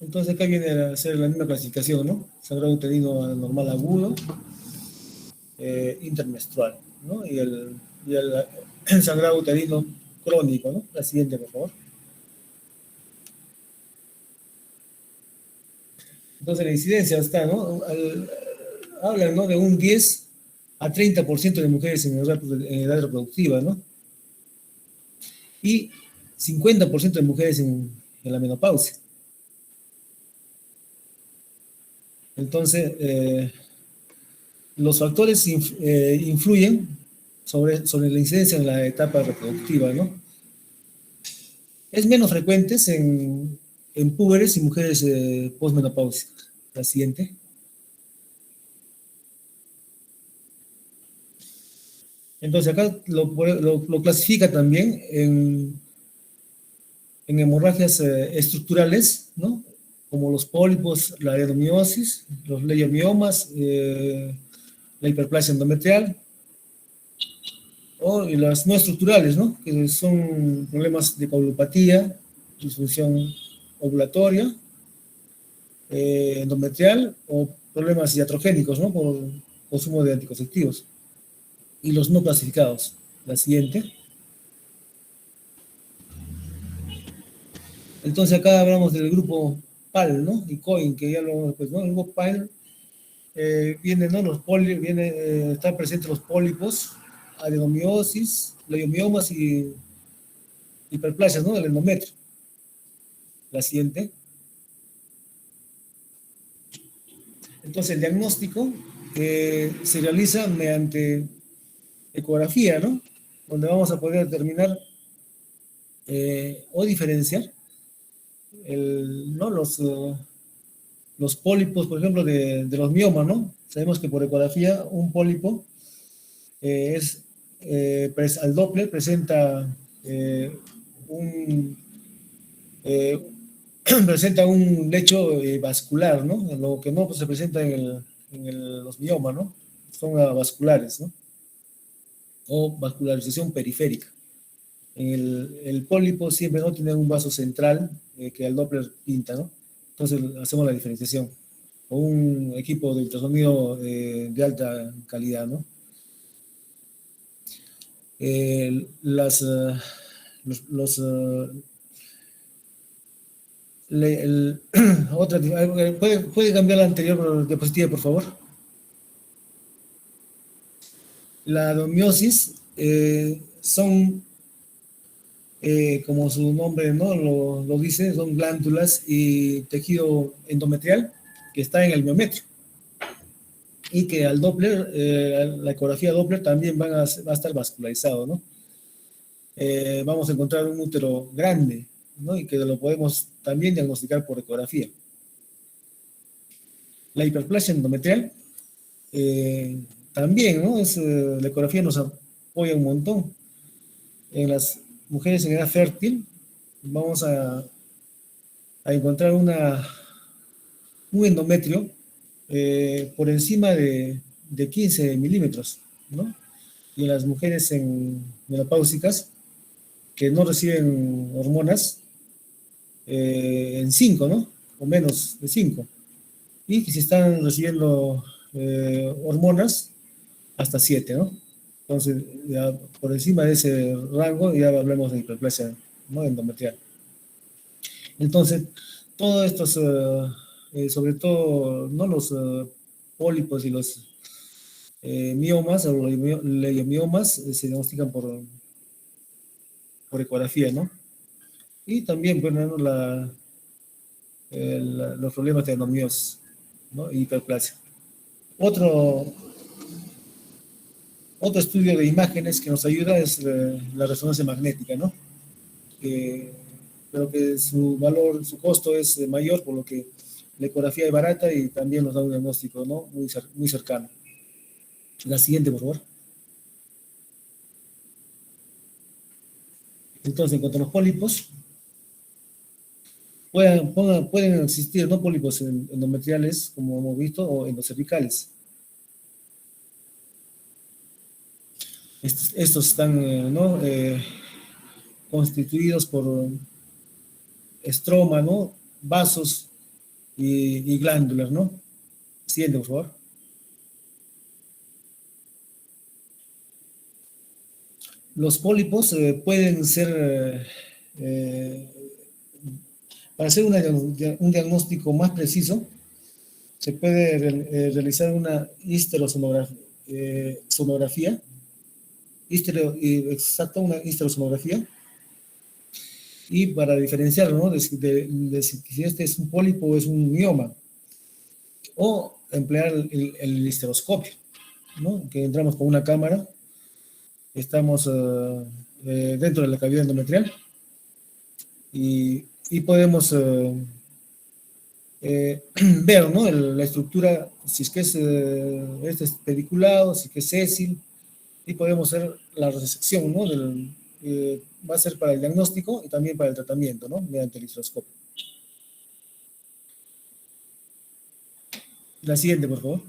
Entonces acá viene a ser la misma clasificación, ¿no? Sangrado uterino anormal agudo, intermenstrual, ¿no? El sangrado uterino crónico, ¿no? La siguiente, por favor. Entonces la incidencia está, ¿no? Hablan, ¿no? De un 10 a 30% de mujeres en edad reproductiva, ¿no? Y 50% de mujeres en la menopausia. Entonces, los factores influyen sobre la incidencia en la etapa reproductiva, ¿no? Es menos frecuentes en púberes y mujeres postmenopáusicas. La siguiente. Entonces, acá lo clasifica también en hemorragias estructurales, ¿no? Como los pólipos, la adenomiosis, los leiomiomas, la hiperplasia endometrial, y las no estructurales, ¿no? Que son problemas de coagulopatía, disfunción ovulatoria, endometrial o problemas iatrogénicos, ¿no? Por consumo de anticonceptivos. Y los no clasificados. La siguiente. Entonces acá hablamos del grupo PAL, ¿no? Y COIN, que ya lo, pues, ¿no? El grupo PAL viene, ¿no? Están presentes los pólipos, adenomiosis, leiomiomas y hiperplasias, ¿no? Del endometrio. La siguiente. Entonces, el diagnóstico se realiza mediante ecografía, ¿no? Donde vamos a poder determinar o diferenciar ¿no? Los pólipos, por ejemplo, de los miomas, ¿no? Sabemos que por ecografía un pólipo al Doppler presenta un, eh, presenta un lecho vascular, ¿no? Lo que no pues, se presenta los miomas, ¿no? Son vasculares, ¿no? O vascularización periférica. El pólipo siempre no tiene un vaso central que el Doppler pinta, ¿no? Entonces hacemos la diferenciación. O un equipo de ultrasonido de alta calidad, ¿no? Eh, las, uh, los, le, el, otra, ¿puede cambiar la anterior diapositiva, por favor? La adenomiosis son, como su nombre ¿no? lo dice, son glándulas y tejido endometrial que está en el miometrio. Y que al Doppler, la ecografía Doppler también va a estar vascularizado, ¿no? Vamos a encontrar un útero grande, ¿no? Y que lo podemos también diagnosticar por ecografía. La hiperplasia endometrial también, ¿no? La ecografía nos apoya un montón. En las mujeres en edad fértil vamos a encontrar un endometrio por encima de 15 milímetros, ¿no? Y en las mujeres menopáusicas que no reciben hormonas, en 5, ¿no? O menos de 5. Y que si están recibiendo hormonas, hasta 7, ¿no? Entonces, ya por encima de ese rango, ya hablamos de hiperplasia, ¿no? Endometrial. Entonces, todos estos, sobre todo, ¿no? Los pólipos y los miomas o leiomiomas se diagnostican por ecografía, ¿no? Y también, bueno, los problemas de adenomiosis, ¿no? Y hiperplasia. Otro estudio de imágenes que nos ayuda es la resonancia magnética, ¿no? Pero que su valor, su costo es mayor, por lo que la ecografía es barata y también nos da un diagnóstico, ¿no? Muy cercano. La siguiente, por favor. Entonces, en cuanto a los pólipos, pueden existir no pólipos endometriales, como hemos visto, o endocervicales. Estos están ¿no? Constituidos por estroma, ¿no? Vasos y glándulas, ¿no? Siguiente, por favor. Los pólipos pueden ser, eh, para hacer un diagnóstico más preciso, se puede realizar una histerosonografía, sonografía, exacta, una histerosonografía, y para diferenciarlo, ¿no? De si este es un pólipo o es un mioma, o emplear el histeroscopio, ¿no? Que entramos con una cámara, estamos dentro de la cavidad endometrial y podemos ver, ¿no? La estructura, si es que este es pediculado, si es que es sésil, y podemos hacer la resección, ¿no? Va a ser para el diagnóstico y también para el tratamiento, ¿no? Mediante el histeroscopio. La siguiente, por favor.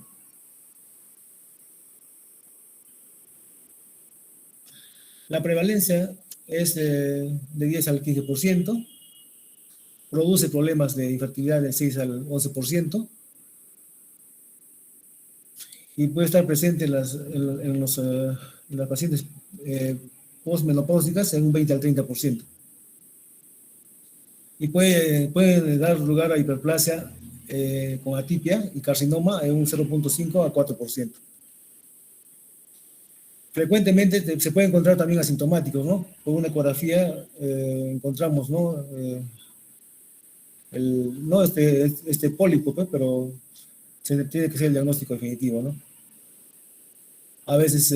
La prevalencia es de 10 al 15%, produce problemas de infertilidad de 6 al 11%, y puede estar presente en las pacientes postmenopáusicas en un 20 al 30%. Y puede dar lugar a hiperplasia con atipia y carcinoma en un 0.5 a 4%. Frecuentemente se puede encontrar también asintomáticos, ¿no? Con una ecografía encontramos, ¿no? No este pólipo, pues, pero se tiene que ser el diagnóstico definitivo, ¿no? A veces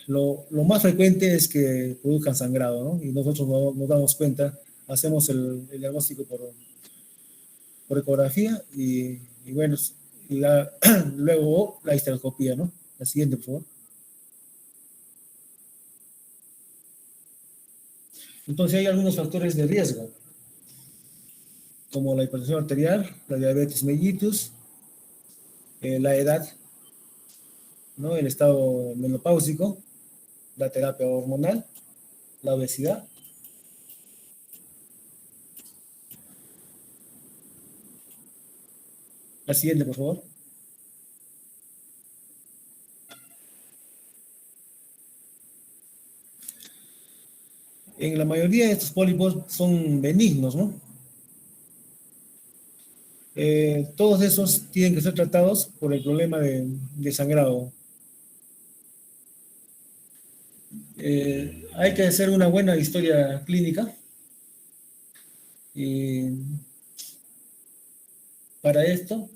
lo más frecuente es que produzcan sangrado, ¿no? Y nosotros no nos damos cuenta, hacemos el diagnóstico por ecografía y bueno, luego la histeroscopía, ¿no? La siguiente, por favor. Entonces hay algunos factores de riesgo, como la hipertensión arterial, la diabetes mellitus, la edad, ¿no? El estado menopáusico, la terapia hormonal, la obesidad. La siguiente, por favor. En la mayoría de estos pólipos son benignos, ¿no? Todos esos tienen que ser tratados por el problema de sangrado. Hay que hacer una buena historia clínica y para esto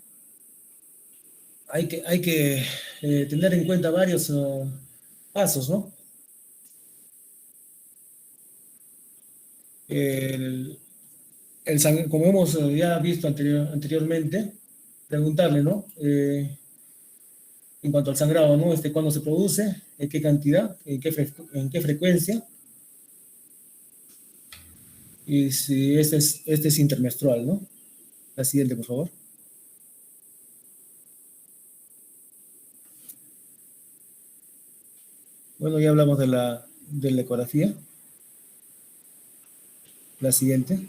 hay que tener en cuenta varios pasos, ¿no? El, como hemos ya visto anteriormente, preguntarle, ¿no? En cuanto al sangrado, ¿no? ¿Cuándo se produce? ¿En qué cantidad? En qué frecuencia? Y si este es intermenstrual, ¿no? La siguiente, por favor. Bueno, ya hablamos de la ecografía. La siguiente.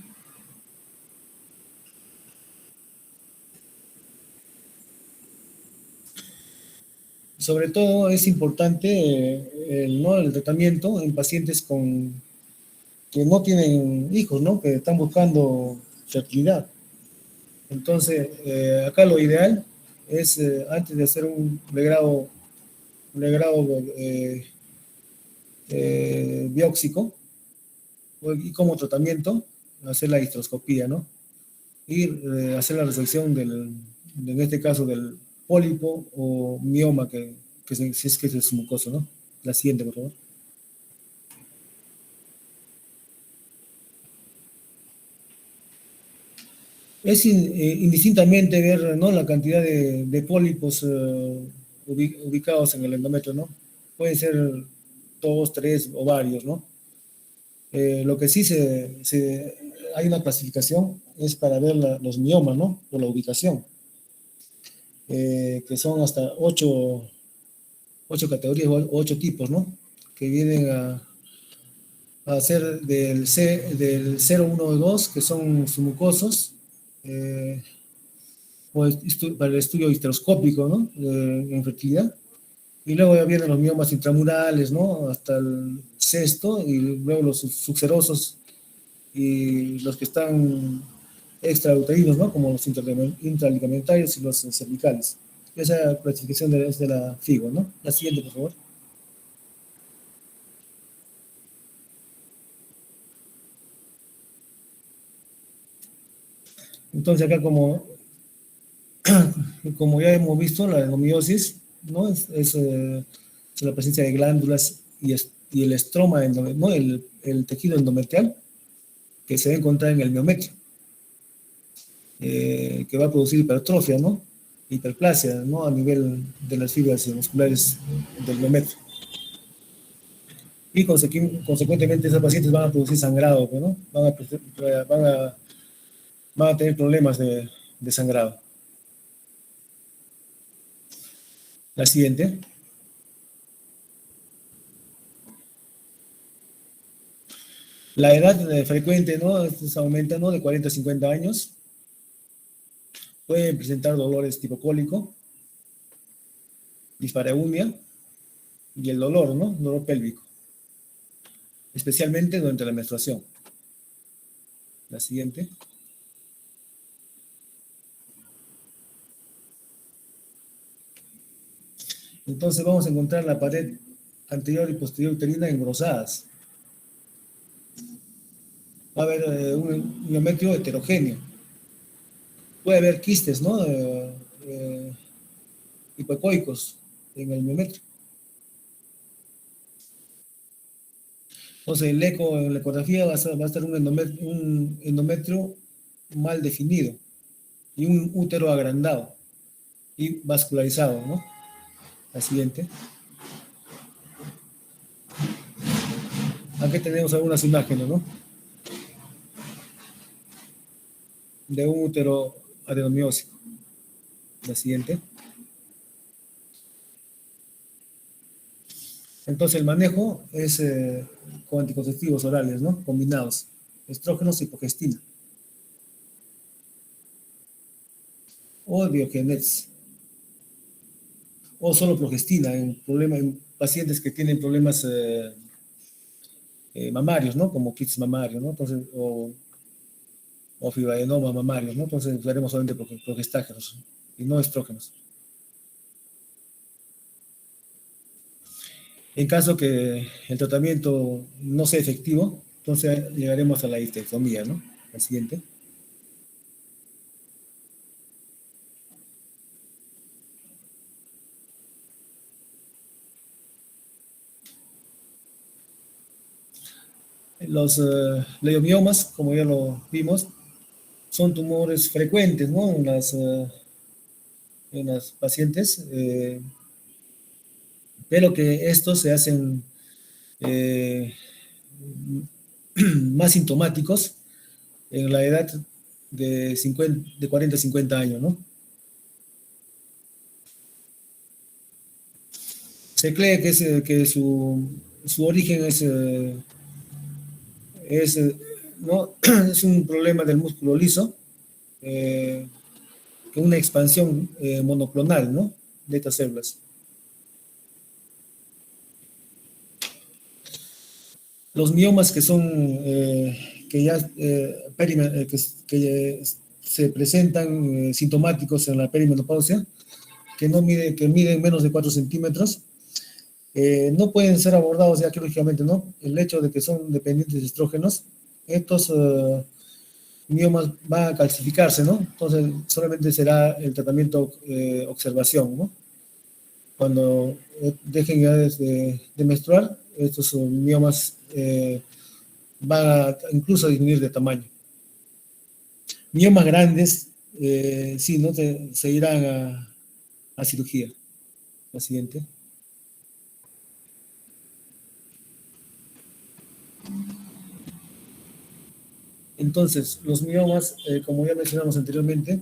Sobre todo es importante ¿no? el tratamiento en pacientes que no tienen hijos, ¿no? Que están buscando fertilidad. Entonces, acá lo ideal es, antes de hacer un legrado biópsico y como tratamiento, hacer la histeroscopía, ¿no? Y hacer la resección en este caso, del pólipo o mioma si es que es mucoso, ¿no? La siguiente, por favor. Es indistintamente ver, ¿no? La cantidad de pólipos ubicados en el endometrio, ¿no? Pueden ser dos, tres o varios, ¿no? Lo que sí hay una clasificación, es para ver los miomas, ¿no? Por la ubicación, que son hasta ocho categorías o 8 tipos, ¿no? Que vienen a ser del 0, 1 2, que son submucosos, para el estudio histeroscópico, ¿no? En fertilidad. Y luego ya vienen los miomas intramurales, ¿no? Hasta el sexto, y luego los subserosos y los que están extrauterinos, ¿no? Como los intraligamentarios y los cervicales. Esa clasificación es de la FIGO, ¿no? La siguiente, por favor. Entonces acá como ya hemos visto, la endomiosis, ¿no? Es la presencia de glándulas y el estroma, ¿no? El tejido endometrial que se va a encontrar en el miometrio, que va a producir hipertrofia, ¿no? Hiperplasia, ¿no? A nivel de las fibras musculares del miometrio. Y consecuentemente esas pacientes van a producir sangrado, ¿no? Van a tener problemas de sangrado. La siguiente. La edad frecuente, ¿no? Aumenta, ¿no? De 40 a 50 años. Pueden presentar dolores tipo cólico, dispareunia y el dolor, ¿no? Dolor pélvico, especialmente durante la menstruación. La siguiente. Entonces vamos a encontrar la pared anterior y posterior uterina engrosadas. Va a haber un miometrio heterogéneo. Puede haber quistes, ¿no? Hipoecoicos en el miometrio. Entonces el eco en la ecografía va a estar un endometrio mal definido y un útero agrandado y vascularizado, ¿no? La siguiente. Aquí tenemos algunas imágenes, ¿no? De un útero adenomiósico. La siguiente. Entonces el manejo es con anticonceptivos orales, ¿no? Combinados, estrógenos y progestina. O Diogenes. O solo progestina en pacientes que tienen problemas mamarios, ¿no? Como kits mamarios, ¿no? Entonces, o fibroadenoma mamarios, ¿no? Entonces usaremos solamente progestágenos y no estrógenos. En caso que el tratamiento no sea efectivo, entonces llegaremos a la histerectomía, ¿no? La siguiente. Los leiomiomas, como ya lo vimos, son tumores frecuentes, ¿no? En las pacientes, pero que estos se hacen eh, más sintomáticos en la edad de 40 a 50 años, ¿no? Se cree que su origen es, ¿no? Es un problema del músculo liso, eh, con una expansión monoclonal, ¿no? De estas células. Los miomas que son, que ya que se presentan sintomáticos en la perimenopausia, que miden menos de 4 centímetros, no pueden ser abordados ya quirúrgicamente, ¿no? El hecho de que son dependientes de estrógenos, estos miomas van a calcificarse, ¿no? Entonces solamente será el tratamiento observación, ¿no? Cuando dejen ya de menstruar, estos miomas van a incluso a disminuir de tamaño. Miomas grandes, sí, ¿no? Se irán a cirugía. La siguiente. Entonces, los miomas, como ya mencionamos anteriormente,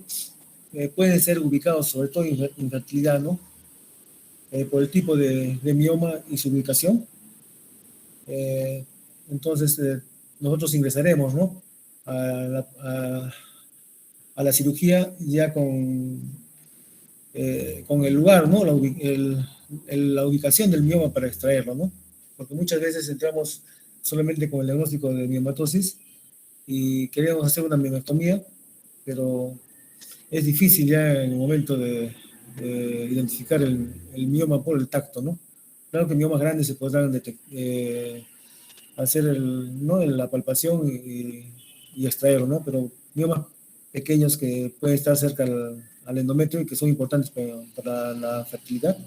pueden ser ubicados sobre todo en infertilidad, ¿no? Por el tipo de mioma y su ubicación. Eh, entonces, nosotros ingresaremos, ¿no? A a la cirugía ya con el lugar, ¿no? La ubicación del mioma para extraerlo, ¿no? Porque muchas veces entramos solamente con el diagnóstico de miomatosis y queríamos hacer una miomectomía, pero es difícil ya en el momento de identificar el mioma por el tacto, ¿no? Claro que miomas grandes se podrán hacer ¿no? la palpación y extraerlo, ¿no? Pero miomas pequeños que pueden estar cerca al endometrio y que son importantes para la fertilidad,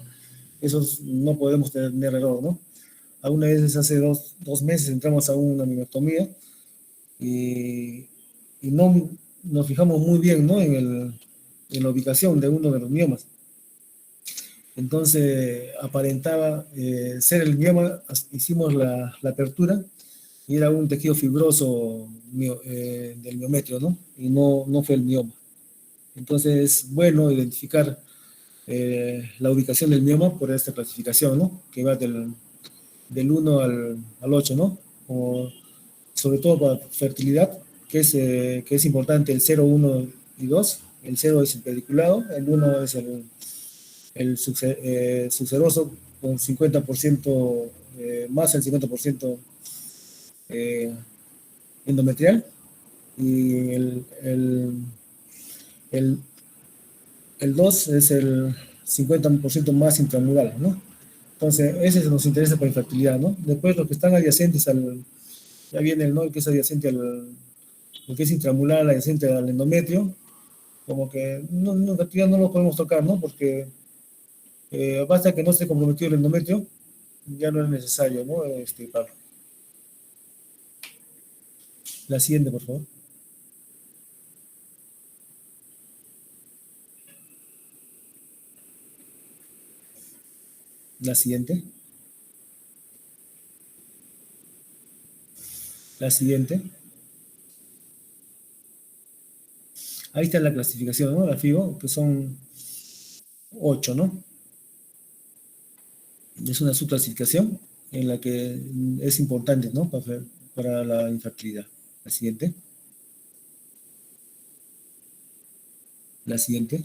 esos no podemos tener error, ¿no? Algunas veces hace dos meses entramos a una miomastomía y no nos fijamos muy bien, ¿no? En la ubicación de uno de los miomas. Entonces aparentaba ser el mioma, hicimos la apertura y era un tejido fibroso del miometrio, ¿no? Y no fue el mioma. Entonces es bueno identificar la ubicación del mioma por esta clasificación, ¿no? Que va del 1 al 8, ¿no? O, sobre todo para fertilidad, que es importante el 0, 1 y 2. El 0 es el pediculado, el 1 es el suceroso con 50%, más el 50% eh, endometrial, y el, el 2 es el 50% más intramural, ¿no? Entonces, ese nos interesa para infertilidad, ¿no? Después, los que están adyacentes ya viene el que es adyacente lo que es intramural, adyacente al endometrio, como que ya no lo podemos tocar, ¿no? Porque basta que no esté comprometido el endometrio, ya no es necesario, ¿no? Pablo. La siguiente, por favor. La siguiente. La siguiente. Ahí está la clasificación, ¿no? La FIBO, que son 8, ¿no? Es una subclasificación en la que es importante, ¿no? Para la infertilidad. La siguiente. La siguiente.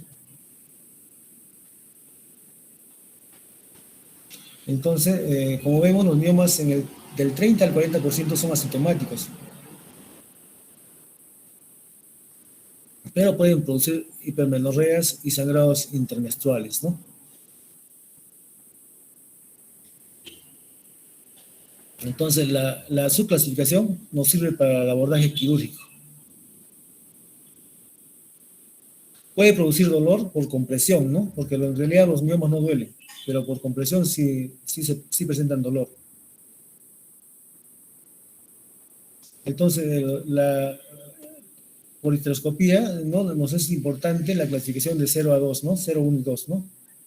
Entonces, como vemos, los miomas del 30 al 40% son asintomáticos, pero pueden producir hipermenorreas y sangrados intermenstruales, ¿no? Entonces, la subclasificación nos sirve para el abordaje quirúrgico. Puede producir dolor por compresión, ¿no? Porque en realidad los miomas no duelen, pero por compresión sí presentan dolor. Entonces, por histeroscopía, ¿no? Nos es importante la clasificación de 0 a 2, ¿no? 0, 1 y 2, ¿no?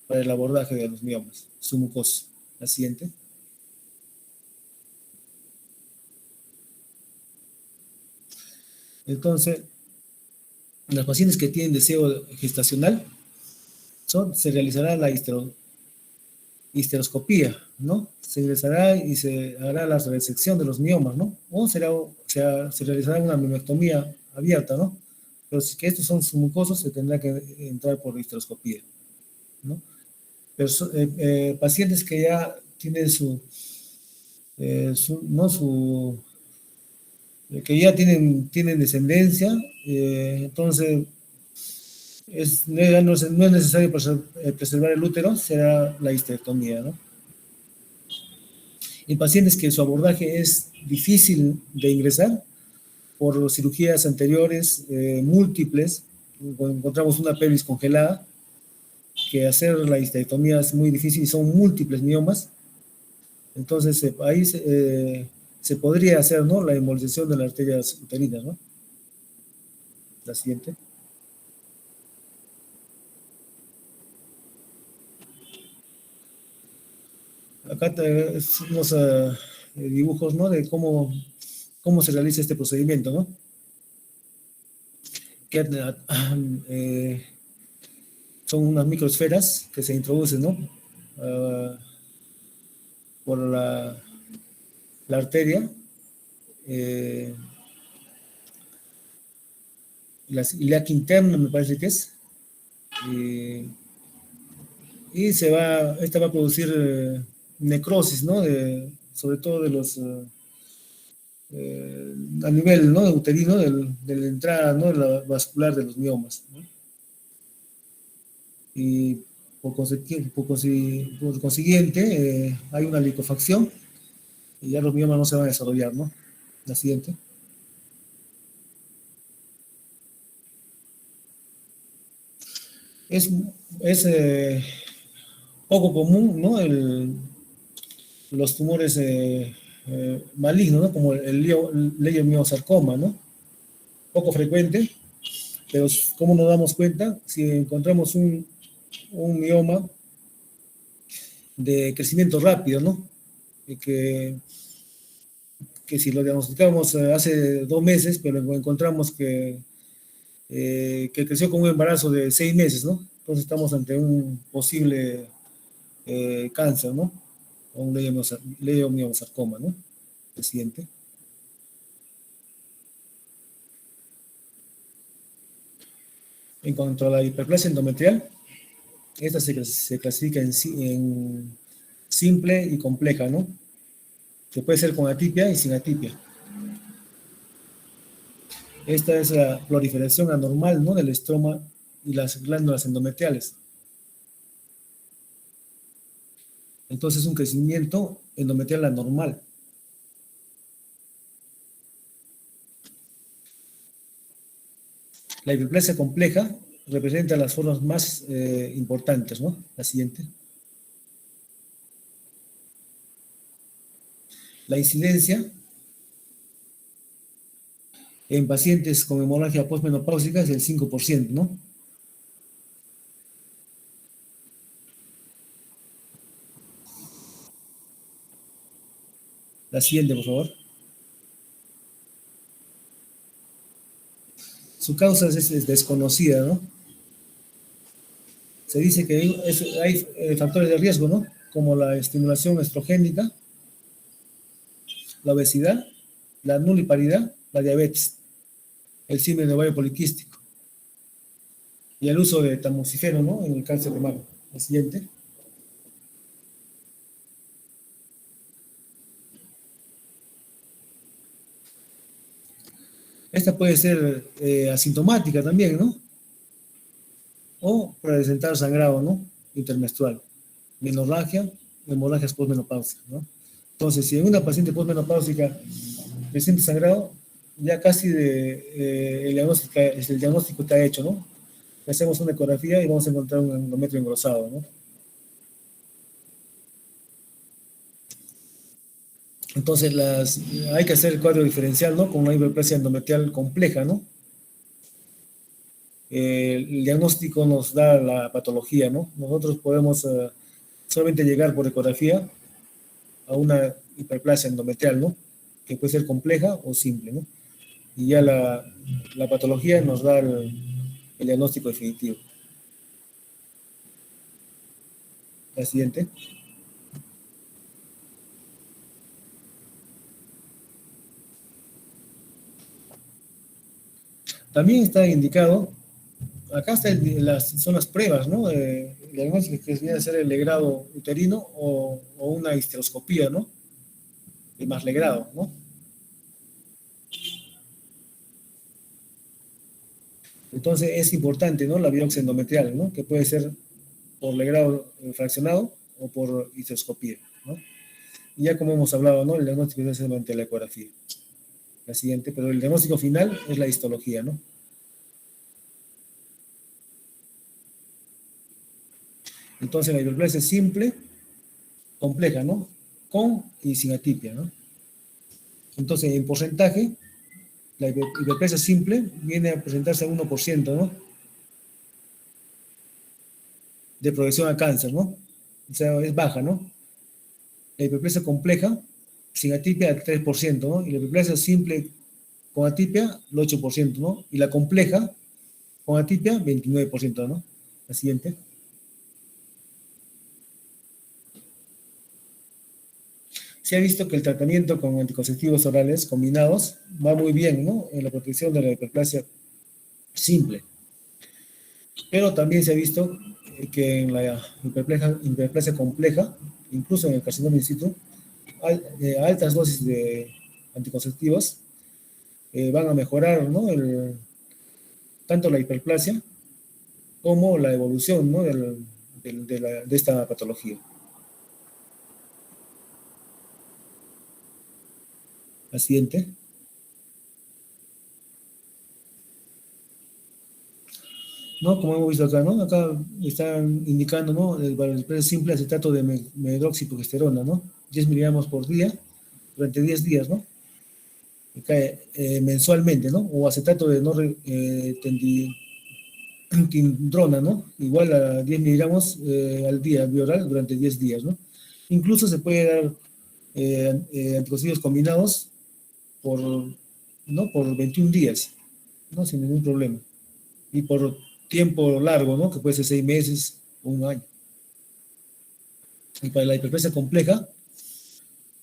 Para el abordaje de los miomas submucosos. La siguiente. Entonces, las pacientes que tienen deseo gestacional, se realizará la histeroscopía, ¿no? Se realizará y se hará la resección de los miomas, ¿no? O se realizará una miomectomía abierta, ¿no? Pero si que estos son submucosos, se tendrá que entrar por histeroscopía, ¿no? Pacientes que ya tienen ¿no? Que ya tienen descendencia, entonces no es necesario preservar el útero, será la histerectomía, ¿no? En pacientes que su abordaje es difícil de ingresar por cirugías anteriores múltiples, encontramos una pelvis congelada, que hacer la histerectomía es muy difícil y son múltiples miomas, entonces ahí se podría hacer, ¿no? La embolización de las arterias uterinas, ¿no? La siguiente. Acá tenemos unos dibujos, ¿no? De cómo se realiza este procedimiento, ¿no? Que son unas microesferas que se introducen, ¿no? Por la arteria. la ciliaca interna, me parece que es. Eh, y esta va a producir necrosis, ¿no? Sobre todo de a nivel, ¿no? Uterino, de la entrada, ¿no? La vascular de los miomas, ¿no? Y por consiguiente hay una liquefacción y ya los miomas no se van a desarrollar, ¿no? La siguiente. Es, es poco común, ¿no? Los tumores malignos, ¿no? Como el leiomiosarcoma, ¿no? Poco frecuente, pero ¿cómo nos damos cuenta? Si encontramos un mioma de crecimiento rápido, ¿no? Y que si lo diagnosticamos hace 2 meses, pero encontramos que creció con un embarazo de 6 meses, ¿no? Entonces estamos ante un posible cáncer, ¿no? O un leiomiosarcoma, ¿no? El siguiente. En cuanto a la hiperplasia endometrial, esta se clasifica en simple y compleja, ¿no? Que puede ser con atipia y sin atipia. Esta es la proliferación anormal, ¿no? Del estroma y las glándulas endometriales. Entonces, un crecimiento endometrial anormal. La hiperplasia compleja representa las formas más importantes, ¿no? La siguiente. La incidencia en pacientes con hemorragia postmenopáusica es del 5%, ¿no? La siguiente, por favor. Su causa es desconocida, ¿no? Se dice que hay factores de riesgo, ¿no? Como la estimulación estrogénica, la obesidad, la nuliparidad, la diabetes, el síndrome de ovario poliquístico y el uso de tamoxifeno, ¿no? En el cáncer de mama. La siguiente. Esta puede ser asintomática también, ¿no? O presentar sangrado, ¿no? Intermenstrual, menorragia, hemorragias postmenopáusicas, ¿no? Entonces, si en una paciente postmenopáusica presenta sangrado, ya casi el diagnóstico está hecho, ¿no? Hacemos una ecografía y vamos a encontrar un endometrio engrosado, ¿no? Entonces, hay que hacer el cuadro diferencial, ¿no? Con una hiperplasia endometrial compleja, ¿no? El diagnóstico nos da la patología, ¿no? Nosotros podemos solamente llegar por ecografía a una hiperplasia endometrial, ¿no? Que puede ser compleja o simple, ¿no? Y ya la patología nos da el diagnóstico definitivo. La siguiente. También está indicado, acá son las pruebas, ¿no? El diagnóstico que viene a ser el legrado uterino o una histeroscopía, ¿no? El más legrado, ¿no? Entonces es importante, ¿no? La biopsia endometrial, ¿no? Que puede ser por legrado fraccionado o por histeroscopía, ¿no? Y ya como hemos hablado, ¿no? El diagnóstico es mediante la ecografía. La siguiente, pero el diagnóstico final es la histología, ¿no? Entonces la hiperplasia es simple, compleja, ¿no? Con y sin atipia, ¿no? Entonces, en porcentaje, la hiperplasia simple viene a presentarse al 1%, ¿no? De progresión a cáncer, ¿no? O sea, es baja, ¿no? La hiperplasia compleja, sin atipia, al 3%, ¿no? Y la hiperplasia simple con atipia, el 8%, ¿no? Y la compleja, con atipia, 29%, ¿no? La siguiente. Se ha visto que el tratamiento con anticonceptivos orales combinados va muy bien, ¿no? En la protección de la hiperplasia simple. Pero también se ha visto que en la hiperplasia compleja, incluso en el carcinoma in situ, altas dosis de anticonceptivos van a mejorar, ¿no? Tanto la hiperplasia como la evolución, ¿no? De esta patología. La siguiente. ¿No? Como hemos visto acá, ¿no? Acá están indicando, ¿no? Para el precio simple acetato de medroxiprogesterona, ¿no? 10 miligramos por día durante 10 días, ¿no? Que cae mensualmente, ¿no? O acetato de tindrona, ¿no? Igual a 10 miligramos al día, bioral, durante 10 días, ¿no? Incluso se puede dar anticonceptivos combinados por, ¿no? Por 21 días, ¿no? Sin ningún problema. Y por tiempo largo, ¿no? Que puede ser 6 meses o un año. Y para la hiperplasia compleja,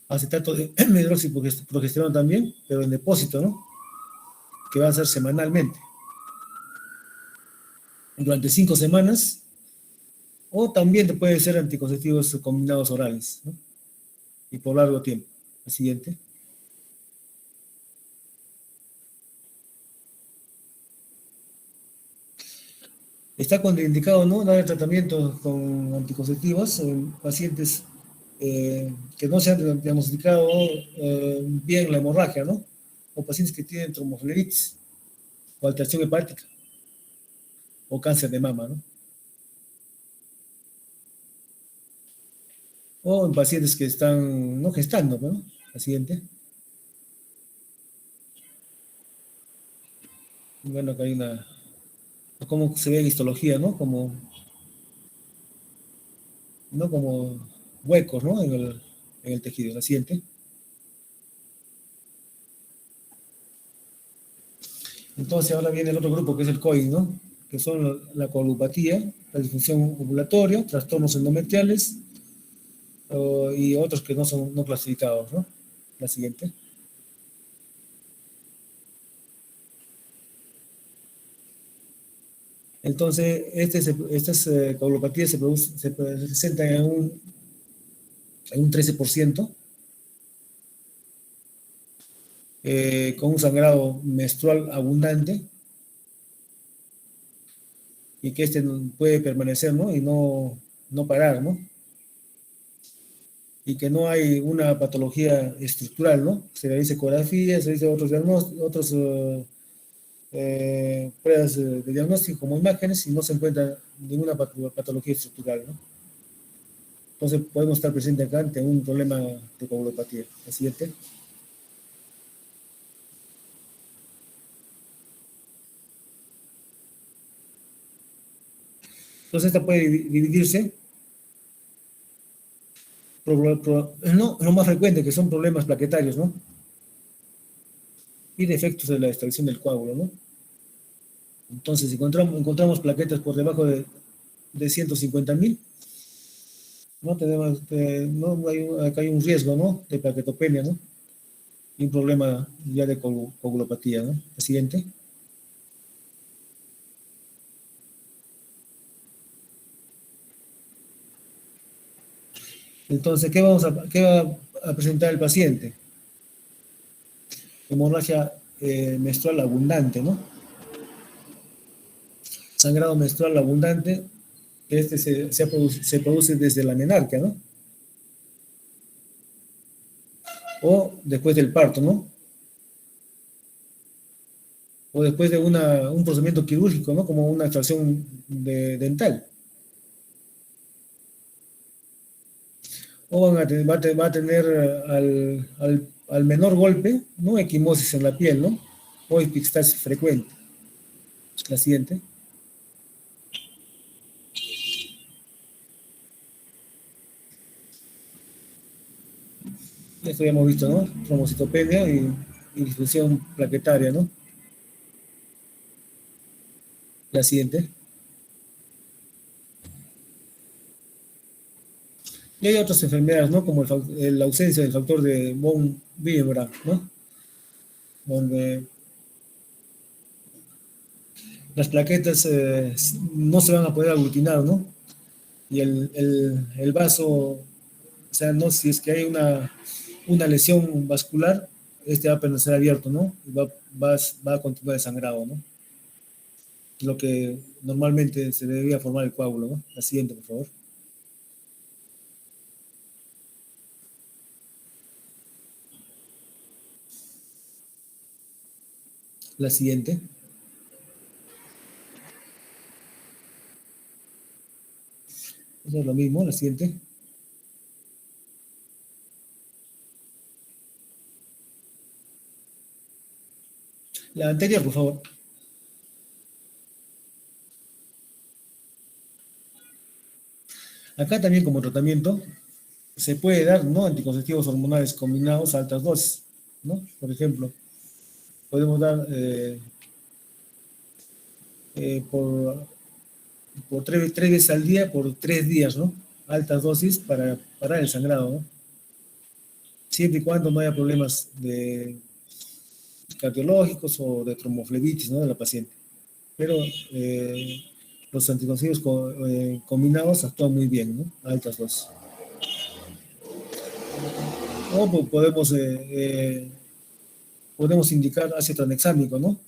acetato de medroxiprogesterona también, pero en depósito, ¿no? Que va a ser semanalmente, durante 5 semanas, o también puede ser anticonceptivos combinados orales, ¿no? Y por largo tiempo. El siguiente. Está contraindicado, ¿no? Dar el tratamiento con anticonceptivos en pacientes que no se han diagnosticado bien la hemorragia, ¿no? O pacientes que tienen tromboflebitis o alteración hepática o cáncer de mama, ¿no? O en pacientes que están no gestando, ¿no? La siguiente. Bueno, acá hay una, como se ve en histología, ¿no? Como, ¿no? Como huecos, ¿no? En el tejido. La siguiente. Entonces ahora viene el otro grupo que es el COI, ¿no? Que son la coagulopatía, la disfunción ovulatoria, trastornos endometriales y otros que no son no clasificados, ¿no? La siguiente. Entonces, estas coagulopatías se presentan en un 13%, con un sangrado menstrual abundante y que este puede permanecer, ¿no? Y no parar, ¿no? Y que no hay una patología estructural, ¿no? Se realiza ecografía, se realiza otros diagnósticos, otros pruebas de diagnóstico como imágenes y no se encuentra ninguna patología estructural, ¿no? Entonces podemos estar presentes acá ante un problema de coagulopatía. El siguiente. Entonces esta puede dividirse, no, lo más frecuente que son problemas plaquetarios, ¿no? Y defectos de la extracción del coágulo, ¿no? Entonces, si encontramos plaquetas por debajo de 150.000, ¿no? Tenemos, no hay, acá hay un riesgo, ¿no? De plaquetopenia, ¿no? Y un problema ya de coagulopatía, ¿no? El siguiente. Entonces, ¿qué va a presentar el paciente? Hemorragia menstrual abundante, ¿no? Sangrado menstrual abundante, este se produce desde la menarquia, ¿no? O después del parto, ¿no? O después de un procedimiento quirúrgico, ¿no? Como una extracción dental. O va a tener al menor golpe, ¿no? Equimosis en la piel, ¿no? O epistasis frecuente. La siguiente. Esto ya hemos visto, ¿no? Trombocitopenia y disfunción plaquetaria, ¿no? La siguiente. Y hay otras enfermedades, ¿no? Como la ausencia del factor de von Willebrand, ¿no? Donde las plaquetas no se van a poder aglutinar, ¿no? Y el vaso, o sea, no, si es que hay una lesión vascular, este va a permanecer abierto, ¿no? Y va a continuar el sangrado, ¿no? Lo que normalmente se debería formar el coágulo, ¿no? La siguiente, por favor. La siguiente. Eso es lo mismo, la siguiente. La anterior, por favor. Acá también como tratamiento se puede dar, ¿no? Anticonceptivos hormonales combinados a altas dosis, ¿no? Por ejemplo, podemos dar por tres veces al día por 3 días, ¿no? Altas dosis para parar el sangrado, ¿no? Siempre y cuando no haya problemas cardiológicos o de tromboflebitis, ¿no? De la paciente. Pero los anticonceptivos combinados actúan muy bien, ¿no? A altas dosis. O podemos indicar ácido tranexámico, ¿no?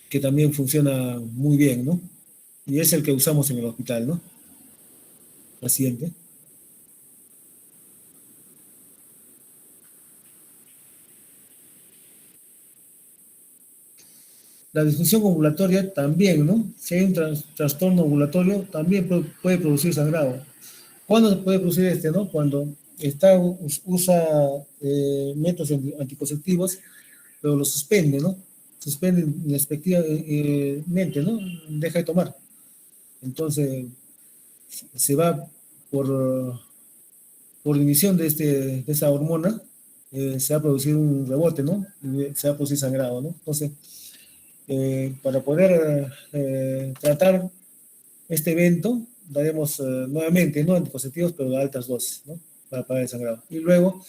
Que también funciona muy bien, ¿no? Y es el que usamos en el hospital, ¿no? Paciente. La disfunción ovulatoria también, ¿no? Si hay un trastorno ovulatorio, también puede producir sangrado. ¿Cuándo se puede producir este, no? Cuando usa métodos anticonceptivos, pero los suspende, ¿no? Suspende inexpectamente, ¿no? Deja de tomar. Entonces, se va por, por emisión de esa hormona, se va a producir un rebote, ¿no? Y se va a producir sangrado, ¿no? Entonces, para poder tratar este evento, daremos nuevamente, ¿no? Anticonceptivos, pero de altas dosis, ¿no? Para parar el sangrado. Y luego,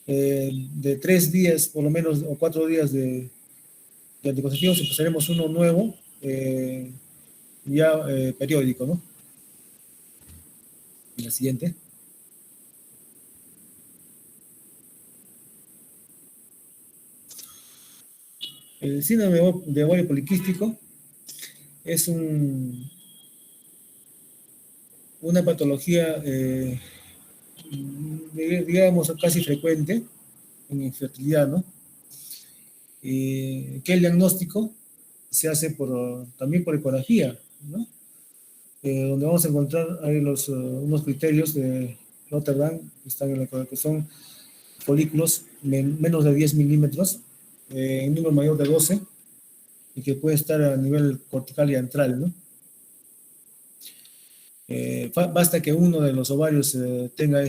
de 3 días, por lo menos, o 4 días de anticonceptivos, empezaremos uno nuevo, ya periódico, ¿no? Y la siguiente. El síndrome de ovario poliquístico es una patología, digamos, casi frecuente en infertilidad, ¿no? Que el diagnóstico se hace también por ecografía, ¿no? Donde vamos a encontrar ahí unos criterios de Rotterdam, que están en que son folículos menos de 10 milímetros, en número mayor de 12, y que puede estar a nivel cortical y antral, ¿no? Basta que uno de los ovarios tenga eh,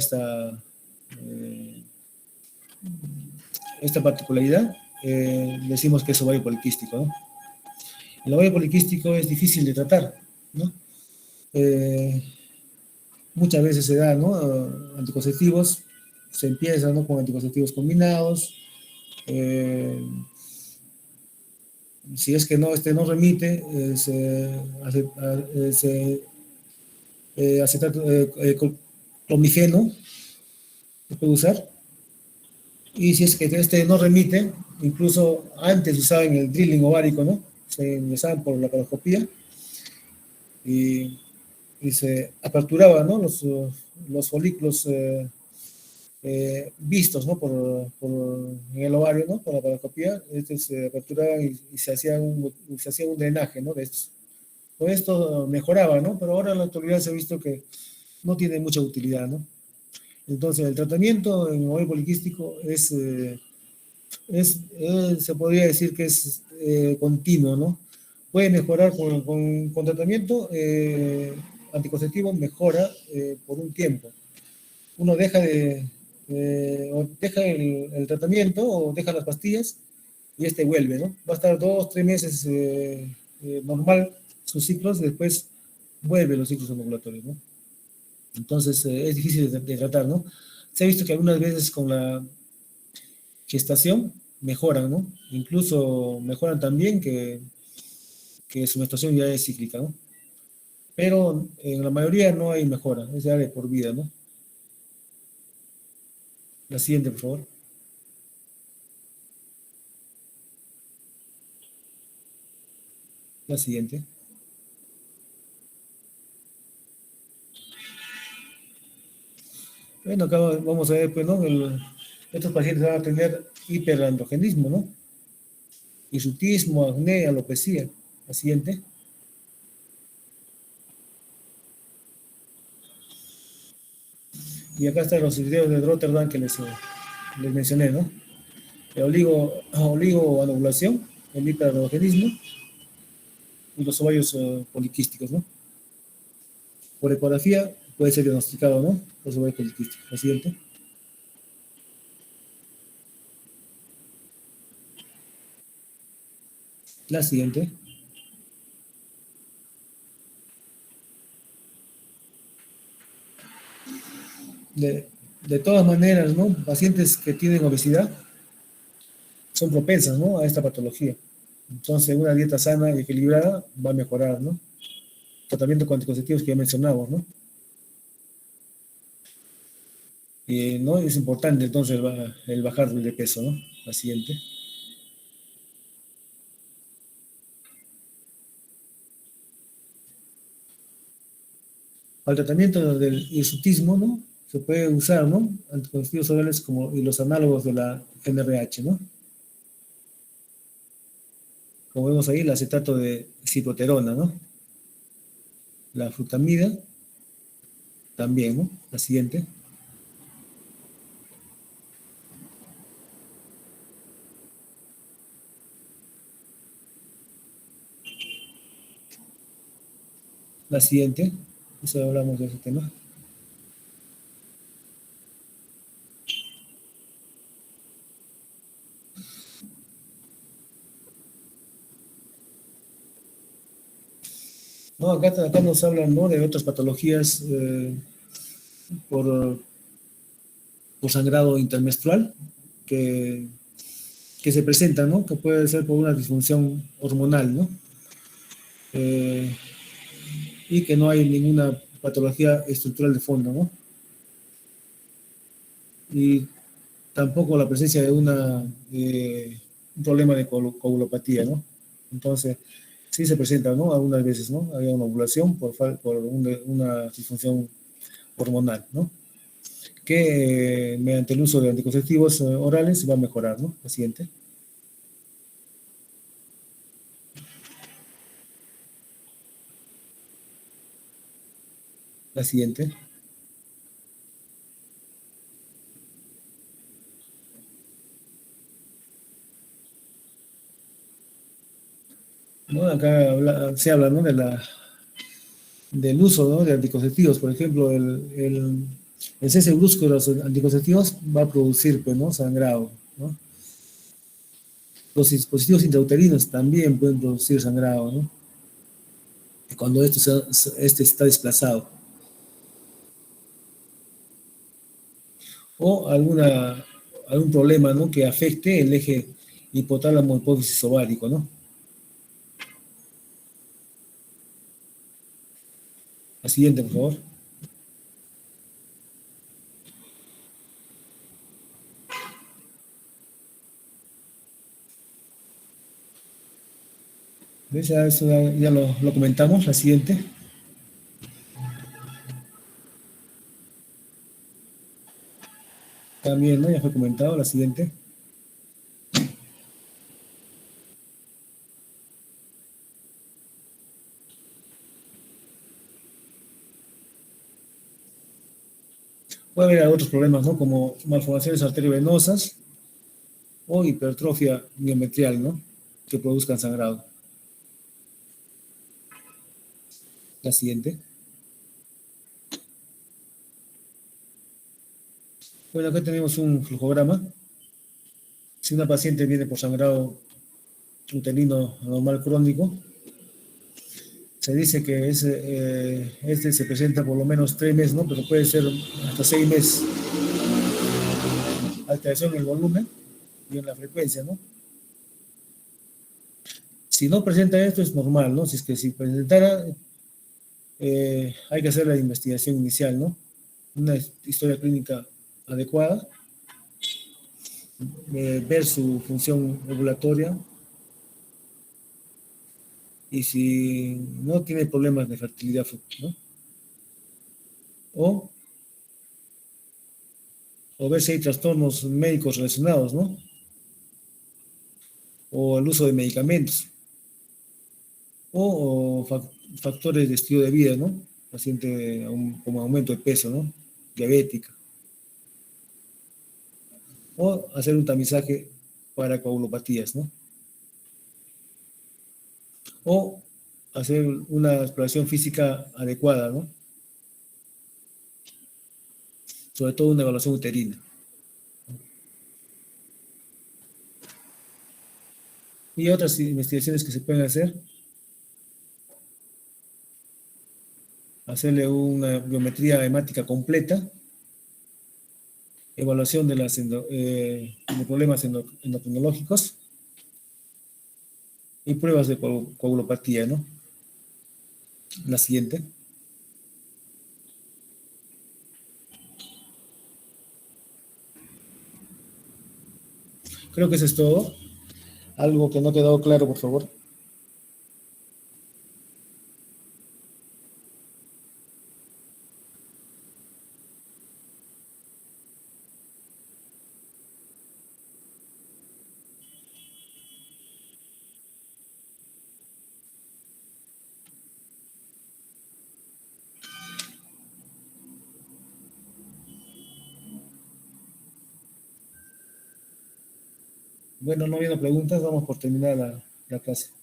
esta particularidad, decimos que es ovario poliquístico, ¿no? El ovario poliquístico es difícil de tratar, ¿no? Eh, Muchas veces se da, ¿no? Anticonceptivos, se empieza, ¿no? Con anticonceptivos combinados. eh, si es que no remite, se acetato, clomifeno se puede usar. Y si es que este no remite, incluso antes usaban el drilling ovárico, ¿no? Se ingresaban por la paroscopía y, y se aperturaba, ¿no? Los folículos vistos, ¿no? En el ovario, ¿no? Por la paroscopía, se aperturaban y se hacía un drenaje, ¿no? De estos. Con esto mejoraba, ¿no? Pero ahora en la actualidad se ha visto que no tiene mucha utilidad, ¿no? Entonces, el tratamiento en ovario poliquístico se podría decir que es continuo, ¿no? Puede mejorar con tratamiento anticonceptivo, mejora por un tiempo. Uno o deja el tratamiento o deja las pastillas y este vuelve, ¿no? Va a estar 2, 3 meses normal sus ciclos, después vuelve los ciclos ovulatorios, ¿no? Entonces es difícil de tratar, ¿no? Se ha visto que algunas veces con la gestación mejoran, ¿no? Incluso mejoran también que su menstruación ya es cíclica, ¿no? Pero en la mayoría no hay mejora, es ya de por vida, ¿no? La siguiente, por favor. La siguiente. Bueno, acá vamos a ver, pues, ¿no? Estos pacientes van a tener hiperandrogenismo, ¿no? Hirsutismo, acné, alopecia. La siguiente. Y acá están los videos de Rotterdam que les mencioné, ¿no? El oligoanovulación, el hiperandrogenismo y los ovarios poliquísticos, ¿no? Por ecografía puede ser diagnosticado, ¿no? Los ovarios poliquísticos. La siguiente. La siguiente. De todas maneras, ¿no? Pacientes que tienen obesidad son propensas, ¿no? A esta patología. Entonces, una dieta sana y equilibrada va a mejorar, ¿no? Tratamiento con anticonceptivos que ya mencionamos, ¿no? Y, ¿no? Es importante entonces el bajar de peso, ¿no? La siguiente. Al tratamiento del hirsutismo, ¿no? Se puede usar, ¿no? Anticonceptivos orales como y los análogos de la NRH, ¿no? Como vemos ahí, el acetato de ciproterona, ¿no? La frutamida también, ¿no? La siguiente. La siguiente. Eso hablamos de ese tema. No, acá nos hablan, ¿no? De otras patologías por, por sangrado intermenstrual que, que se presentan, ¿no? Que puede ser por una disfunción hormonal, ¿no? Eh, y que no hay ninguna patología estructural de fondo, ¿no? Y tampoco la presencia de un problema de coagulopatía, ¿no? Entonces, sí se presenta, ¿no? Algunas veces, ¿no? Hay una ovulación por una disfunción hormonal, ¿no? Que mediante el uso de anticonceptivos orales va a mejorar, ¿no? La siguiente. La siguiente. ¿No? Acá se habla, ¿no? Del uso, ¿no? De anticonceptivos. Por ejemplo, el cese brusco de los anticonceptivos va a producir, pues, ¿no? Sangrado, ¿no? Los dispositivos intrauterinos también pueden producir sangrado, ¿no? Cuando este está desplazado. O algún problema, ¿no? Que afecte el eje hipotálamo hipófisis ovárico, ¿no? La siguiente, por favor. ¿Ves? Ya, eso ya lo comentamos. La siguiente. También, ¿no? Ya fue comentado. La siguiente. Puede haber otros problemas, ¿no? Como malformaciones arteriovenosas o hipertrofia miometrial, ¿no? Que produzcan sangrado. La siguiente. Bueno, acá tenemos un flujograma. Si una paciente viene por sangrado uterino anormal crónico, se dice que este se presenta por lo menos 3 meses, ¿no? Pero puede ser hasta 6 meses. Alteración en el volumen, y en la frecuencia, ¿no? Si no presenta esto es normal, ¿no? Si es que si presentara, hay que hacer la investigación inicial, ¿no? Una historia clínica adecuada, ver su función ovulatoria y si no tiene problemas de fertilidad, ¿no? O, o ver si hay trastornos médicos relacionados, ¿no? O el uso de medicamentos, o factores de estilo de vida, ¿no? Paciente como aumento de peso, ¿no? Diabética. O hacer un tamizaje para coagulopatías, ¿no? O hacer una exploración física adecuada, ¿no? Sobre todo una evaluación uterina. Y otras investigaciones que se pueden hacer, hacerle una biometría hemática completa, evaluación de problemas endocrinológicos y pruebas de coagulopatía, ¿no? La siguiente. Creo que eso es todo. Algo que no ha quedado claro, por favor. Bueno, no habiendo preguntas, vamos por terminar la clase.